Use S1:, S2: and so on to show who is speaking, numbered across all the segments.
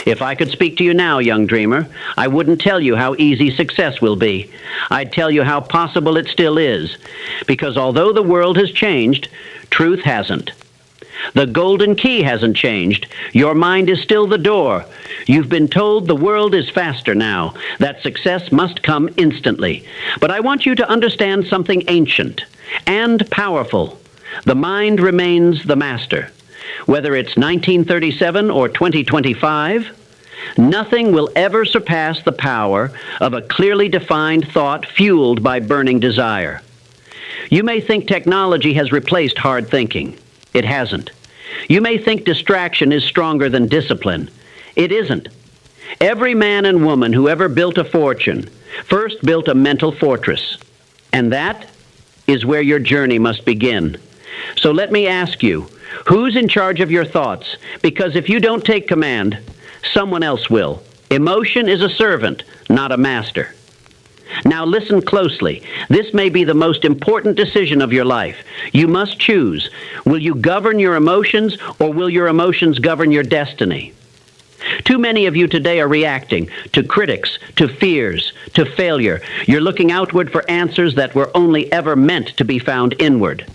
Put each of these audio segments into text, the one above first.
S1: If I could speak to you now, young dreamer, I wouldn't tell you how easy success will be. I'd tell you how possible it still is. Because although the world has changed, truth hasn't. The golden key hasn't changed. Your mind is still the door. You've been told the world is faster now, that success must come instantly. But I want you to understand something ancient and powerful. The mind remains the master. Whether it's 1937 or 2025, nothing will ever surpass the power of a clearly defined thought fueled by burning desire. You may think technology has replaced hard thinking. It hasn't. You may think distraction is stronger than discipline. It isn't. Every man and woman who ever built a fortune first built a mental fortress. And that is where your journey must begin. So let me ask you, who's in charge of your thoughts? Because if you don't take command, someone else will. Emotion is a servant, not a master. Now listen closely. This may be the most important decision of your life. You must choose. Will you govern your emotions, or will your emotions govern your destiny? Too many of you today are reacting to critics, to fears, to failure. You're looking outward for answers that were only ever meant to be found inward.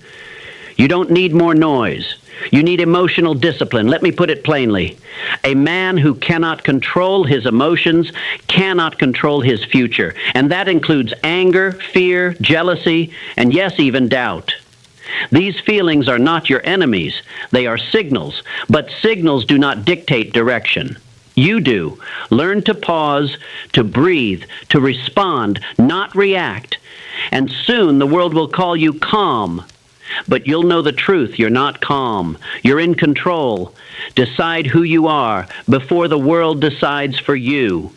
S1: You don't need more noise. You need emotional discipline. Let me put it plainly. A man who cannot control his emotions cannot control his future. And that includes anger, fear, jealousy, and yes, even doubt. These feelings are not your enemies. They are signals. But signals do not dictate direction. You do. Learn to pause, to breathe, to respond, not react. And soon the world will call you calm. But you'll know the truth. You're not calm. You're in control. Decide who you are before the world decides for you.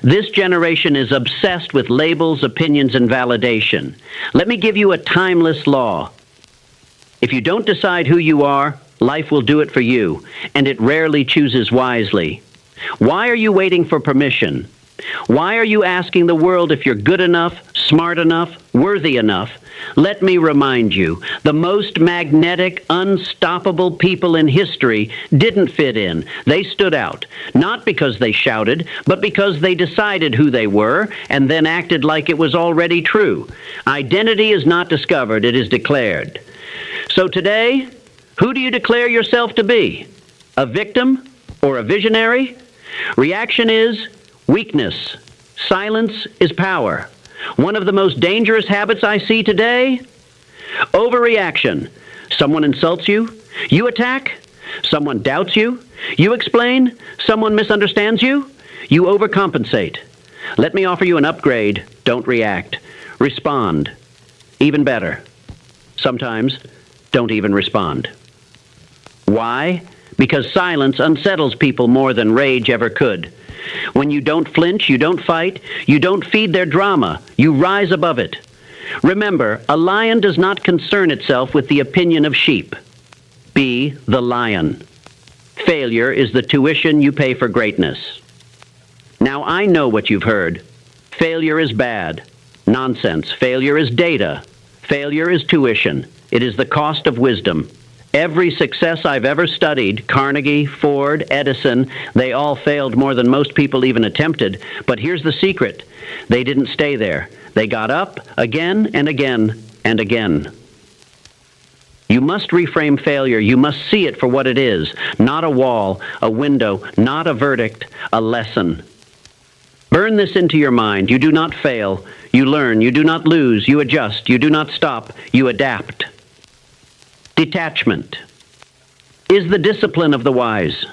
S1: This generation is obsessed with labels, opinions, and validation. Let me give you a timeless law. If you don't decide who you are, life will do it for you, and it rarely chooses wisely. Why are you waiting for permission? Why are you asking the world if you're good enough, smart enough, worthy enough? Let me remind you, the most magnetic, unstoppable people in history didn't fit in. They stood out, not because they shouted, but because they decided who they were and then acted like it was already true. Identity is not discovered, it is declared. So today, who do you declare yourself to be? A victim or a visionary? Reaction is weakness. Silence is power. One of the most dangerous habits I see today? Overreaction. Someone insults you. You attack. Someone doubts you. You explain. Someone misunderstands you. You overcompensate. Let me offer you an upgrade. Don't react. Respond. Even better. Sometimes, don't even respond. Why? Because silence unsettles people more than rage ever could. When you don't flinch, you don't fight, you don't feed their drama, you rise above it. Remember, a lion does not concern itself with the opinion of sheep. Be the lion. Failure is the tuition you pay for greatness. Now I know what you've heard. Failure is bad. Nonsense. Failure is data. Failure is tuition. It is the cost of wisdom. Every success I've ever studied, Carnegie, Ford, Edison, they all failed more than most people even attempted. But here's the secret. They didn't stay there. They got up again and again and again. You must reframe failure. You must see it for what it is. Not a wall, a window, not a verdict, a lesson. Burn this into your mind. You do not fail. You learn. You do not lose. You adjust. You do not stop. You adapt. Detachment is the discipline of the wise.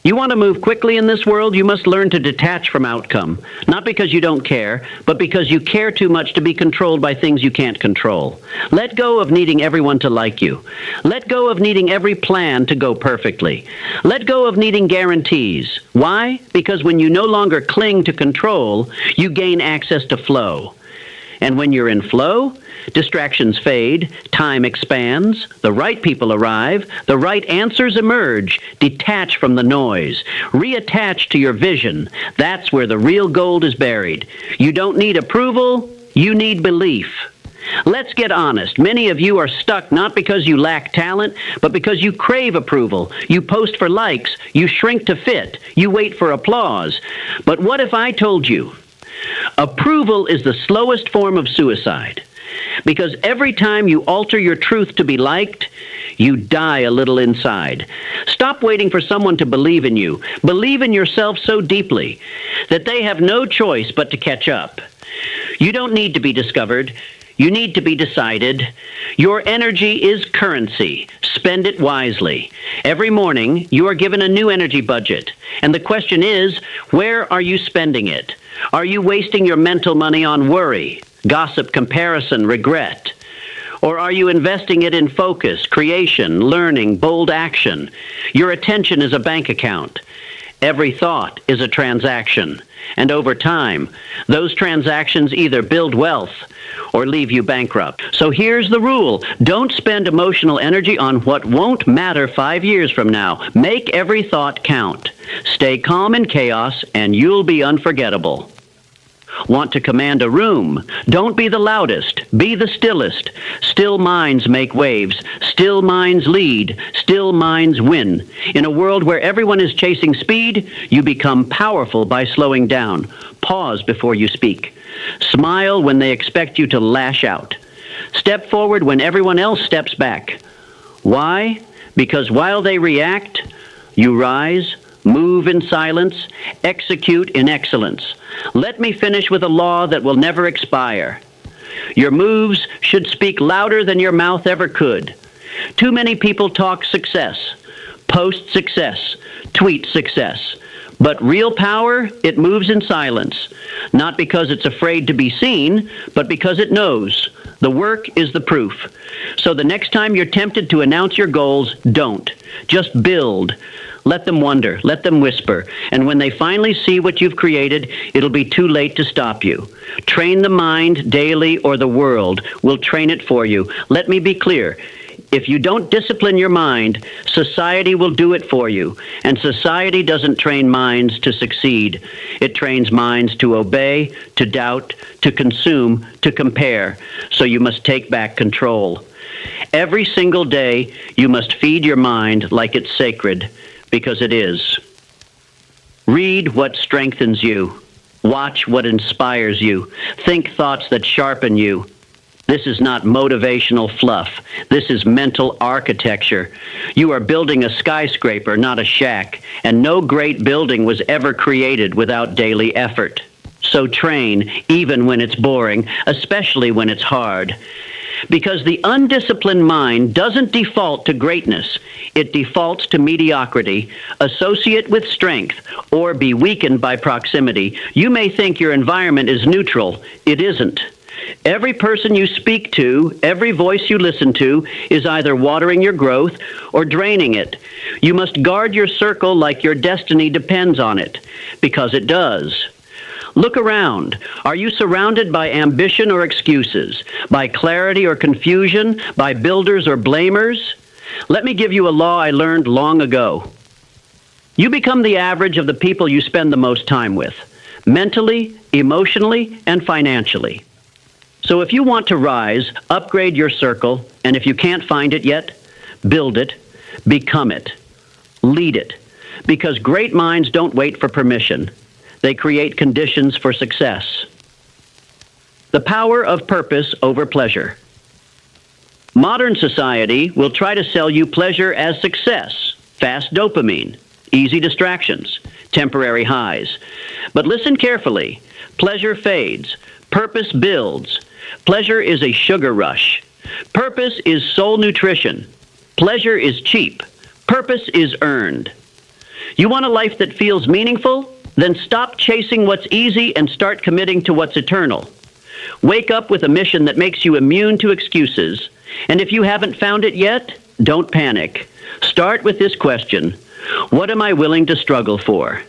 S1: You want to move quickly in this world, you must learn to detach from outcome. Not because you don't care, but because you care too much to be controlled by things you can't control. Let go of needing everyone to like you. Let go of needing every plan to go perfectly. Let go of needing guarantees. Why? Because when you no longer cling to control, you gain access to flow. And when you're in flow, distractions fade, time expands, the right people arrive, the right answers emerge. Detach from the noise. Reattach to your vision. That's where the real gold is buried. You don't need approval, you need belief. Let's get honest. Many of you are stuck not because you lack talent, but because you crave approval. You post for likes. You shrink to fit. You wait for applause. But what if I told you? Approval is the slowest form of suicide. Because every time you alter your truth to be liked, you die a little inside. Stop waiting for someone to believe in you. Believe in yourself so deeply that they have no choice but to catch up. You don't need to be discovered. You need to be decided. Your energy is currency. Spend it wisely. Every morning, you are given a new energy budget. And the question is, where are you spending it? Are you wasting your mental money on worry, gossip, comparison, regret? Or are you investing it in focus, creation, learning, bold action? Your attention is a bank account. Every thought is a transaction. And over time, those transactions either build wealth or leave you bankrupt. So here's the rule. Don't spend emotional energy on what won't matter 5 years from now. Make every thought count. Stay calm in chaos, and you'll be unforgettable. Want to command a room? Don't be the loudest. Be the stillest. Still minds make waves. Still minds lead. Still minds win. In a world where everyone is chasing speed, you become powerful by slowing down. Pause before you speak. Smile when they expect you to lash out. Step forward when everyone else steps back. Why? Because while they react, you rise, move in silence, execute in excellence. Let me finish with a law that will never expire. Your moves should speak louder than your mouth ever could. Too many people talk success, post success, tweet success. But real power, it moves in silence, not because it's afraid to be seen, but because it knows. The work is the proof. So the next time you're tempted to announce your goals, don't. Just build. Let them wonder. Let them whisper. And when they finally see what you've created, it'll be too late to stop you. Train the mind daily, or the world will train it for you. Let me be clear. If you don't discipline your mind, society will do it for you. And society doesn't train minds to succeed. It trains minds to obey, to doubt, to consume, to compare. So you must take back control. Every single day, you must feed your mind like it's sacred, because it is. Read what strengthens you. Watch what inspires you. Think thoughts that sharpen you. This is not motivational fluff. This is mental architecture. You are building a skyscraper, not a shack, and no great building was ever created without daily effort. So train, even when it's boring, especially when it's hard. Because the undisciplined mind doesn't default to greatness. It defaults to mediocrity, associate with strength, or be weakened by proximity. You may think your environment is neutral. It isn't. Every person you speak to, every voice you listen to, is either watering your growth or draining it. You must guard your circle like your destiny depends on it, because it does. Look around. Are you surrounded by ambition or excuses? By clarity or confusion? By builders or blamers? Let me give you a law I learned long ago. You become the average of the people you spend the most time with, mentally, emotionally, and financially. So if you want to rise, upgrade your circle, and if you can't find it yet, build it, become it, lead it. Because great minds don't wait for permission. They create conditions for success. The power of purpose over pleasure. Modern society will try to sell you pleasure as success, fast dopamine, easy distractions, temporary highs. But listen carefully. Pleasure fades. Purpose builds. Pleasure is a sugar rush. Purpose is soul nutrition. Pleasure is cheap. Purpose is earned. You want a life that feels meaningful? Then stop chasing what's easy and start committing to what's eternal. Wake up with a mission that makes you immune to excuses. And if you haven't found it yet, don't panic. Start with this question: what am I willing to struggle for?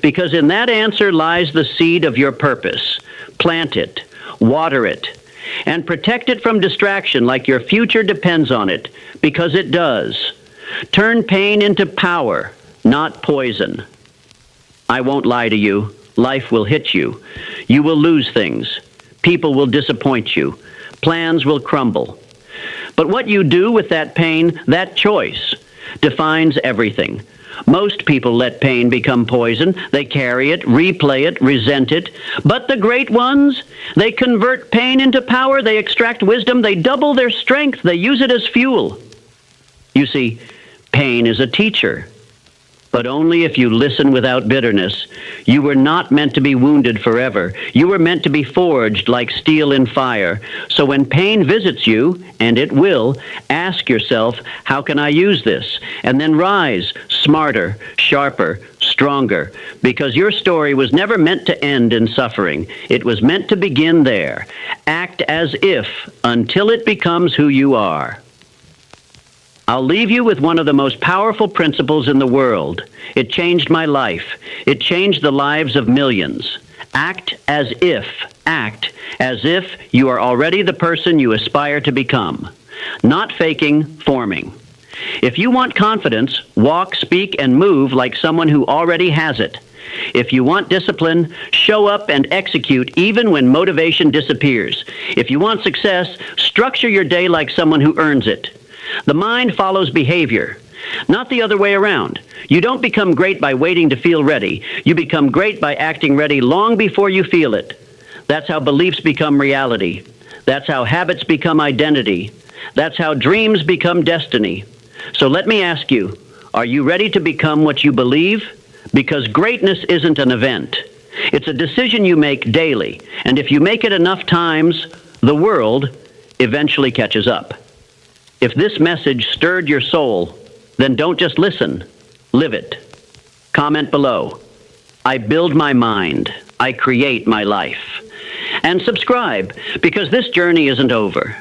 S1: Because in that answer lies the seed of your purpose. Plant it, water it, and protect it from distraction like your future depends on it, because it does. Turn pain into power, not poison. I won't lie to you. Life will hit you. You will lose things. People will disappoint you. Plans will crumble. But what you do with that pain, that choice, defines everything. Most people let pain become poison. They carry it, replay it, resent it. But the great ones, they convert pain into power. They extract wisdom. They double their strength. They use it as fuel. You see, pain is a teacher. But only if you listen without bitterness. You were not meant to be wounded forever. You were meant to be forged like steel in fire. So when pain visits you, and it will, ask yourself, how can I use this? And then rise, smarter, sharper, stronger. Because your story was never meant to end in suffering. It was meant to begin there. Act as if, until it becomes who you are. I'll leave you with one of the most powerful principles in the world. It changed my life. It changed the lives of millions. Act as if you are already the person you aspire to become. Not faking, forming. If you want confidence, walk, speak, and move like someone who already has it. If you want discipline, show up and execute even when motivation disappears. If you want success, structure your day like someone who earns it. The mind follows behavior, not the other way around. You don't become great by waiting to feel ready. You become great by acting ready long before you feel it. That's how beliefs become reality. That's how habits become identity. That's how dreams become destiny. So let me ask you, are you ready to become what you believe? Because greatness isn't an event. It's a decision you make daily. And if you make it enough times, the world eventually catches up. If this message stirred your soul, then don't just listen, live it. Comment below. I build my mind. I create my life. And subscribe, because this journey isn't over.